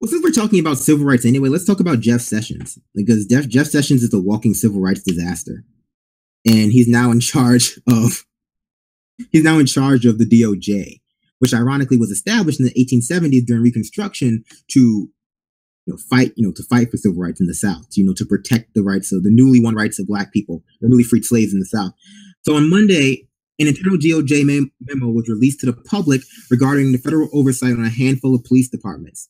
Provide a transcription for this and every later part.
Well, since we're talking about civil rights anyway, let's talk about Jeff Sessions because Jeff Sessions is a walking civil rights disaster, and he's now in charge of the DOJ, which ironically was established in the 1870s during Reconstruction to to fight for civil rights in the South, to protect the rights of the newly won rights of Black people, the newly freed slaves in the South. So on Monday, an internal DOJ memo was released to the public regarding the federal oversight on a handful of police departments.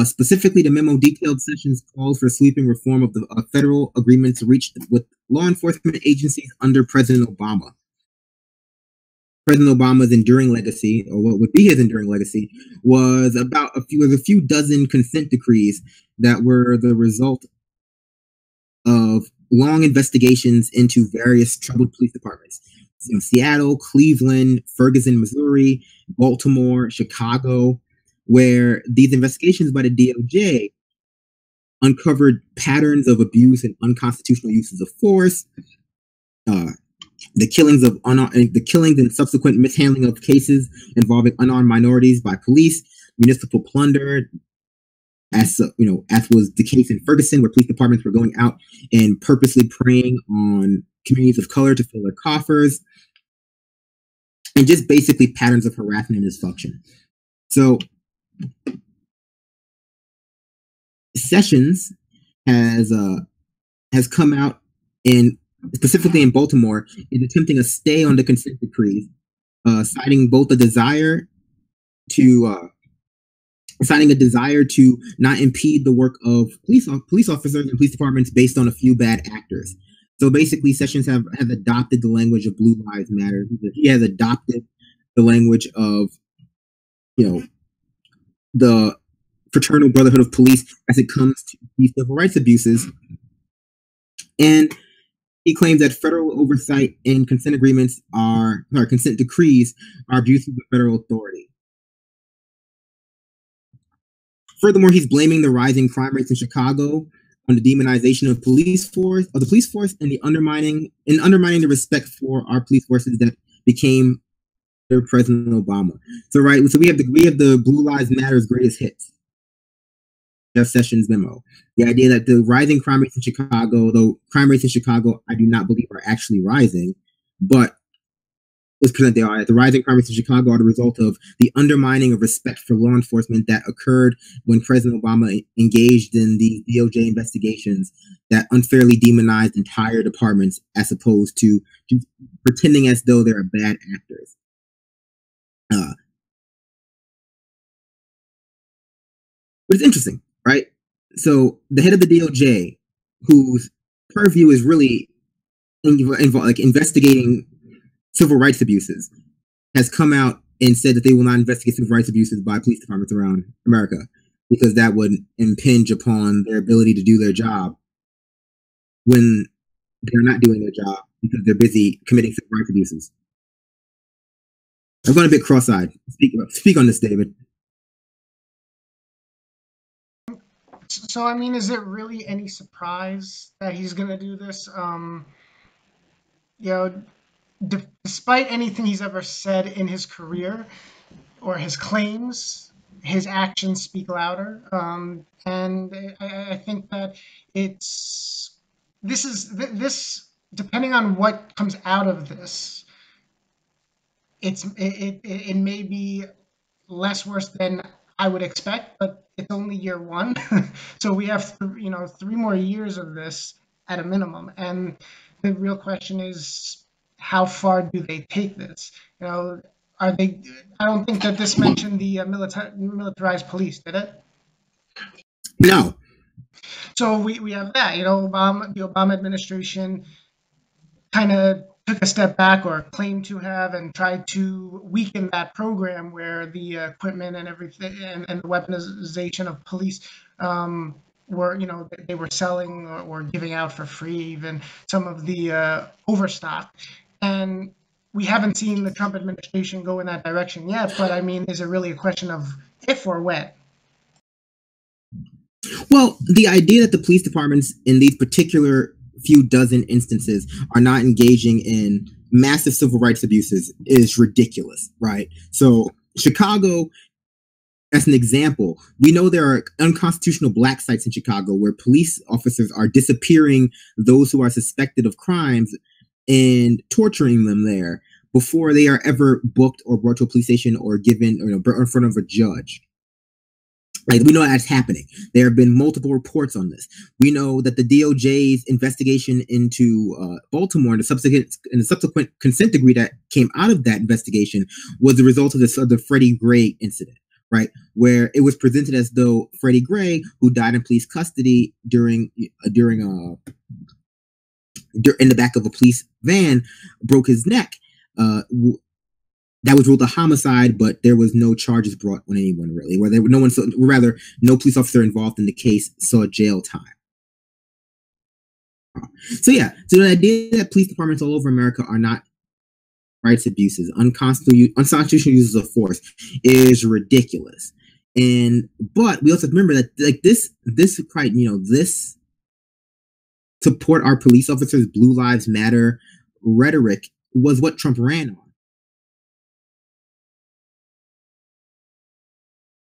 Specifically, the memo detailed Sessions' calls for sweeping reform of the federal agreements reached with law enforcement agencies under President Obama. President Obama's enduring legacy, or what would be his enduring legacy, was a few dozen consent decrees that were the result of long investigations into various troubled police departments. Seattle, Cleveland, Ferguson, Missouri, Baltimore, Chicago, where these investigations by the DOJ uncovered patterns of abuse and unconstitutional uses of force, the killings and subsequent mishandling of cases involving unarmed minorities by police, municipal plunder, as was the case in Ferguson, where police departments were going out and purposely preying on communities of color to fill their coffers, and just basically patterns of harassment and dysfunction. So Sessions has come out and specifically in Baltimore is attempting a stay on the consent decrees, citing both a desire to not impede the work of police officers and police departments based on a few bad actors. So basically, Sessions has adopted the language of Blue Lives Matter. He has adopted the language of the fraternal brotherhood of police as it comes to these civil rights abuses. And he claims that federal oversight and consent decrees are abuses of federal authority. Furthermore, he's blaming the rising crime rates in Chicago on the demonization of the police force, and undermining the respect for our police forces that became under President Obama. So we have the Blue Lives Matter's greatest hits. Jeff Sessions' memo. The idea that the rising crime rates in Chicago, though crime rates in Chicago I do not believe are actually rising, but let's present they are. The rising crime rates in Chicago are the result of the undermining of respect for law enforcement that occurred when President Obama engaged in the DOJ investigations that unfairly demonized entire departments as opposed to just pretending as though they're bad actors. But it's interesting, right? So the head of the DOJ, whose purview is really investigating civil rights abuses, has come out and said that they will not investigate civil rights abuses by police departments around America because that would impinge upon their ability to do their job when they're not doing their job because they're busy committing civil rights abuses. I'm going a bit cross-eyed. Speak on this, David. So, I mean, is it really any surprise that he's going to do this? Despite anything he's ever said in his career or his claims, his actions speak louder. And I think that this, depending on what comes out of this, it may be less worse than I would expect, but it's only year one. So we have 3 more years of this at a minimum, and the real question is, how far do they take this? Are they? I don't think that this mentioned the militarized police, did it? No. So we have that. The Obama administration kind of took a step back, or claimed to have, and tried to weaken that program where the equipment and everything and the weaponization of police they were selling or giving out for free, even some of the overstock. And we haven't seen the Trump administration go in that direction yet, but I mean, is it really a question of if or when? Well, the idea that the police departments in these particular few dozen instances are not engaging in massive civil rights abuses is ridiculous, right? So Chicago as an example, we know there are unconstitutional black sites in Chicago where police officers are disappearing those who are suspected of crimes and torturing them there before they are ever booked or brought to a police station or given, or in front of a judge. Like, we know that's happening. There have been multiple reports on this. We know that the DOJ's investigation into Baltimore and the subsequent consent decree that came out of that investigation was the result of the Freddie Gray incident, right? Where it was presented as though Freddie Gray, who died in police custody in the back of a police van, broke his neck. That was ruled a homicide, but there was no charges brought on anyone, really. Where there no police officer involved in the case saw jail time. So the idea that police departments all over America are not rights abuses, unconstitutional uses of force, is ridiculous. But we also have to remember that, like, this support our police officers, Blue Lives Matter rhetoric was what Trump ran on.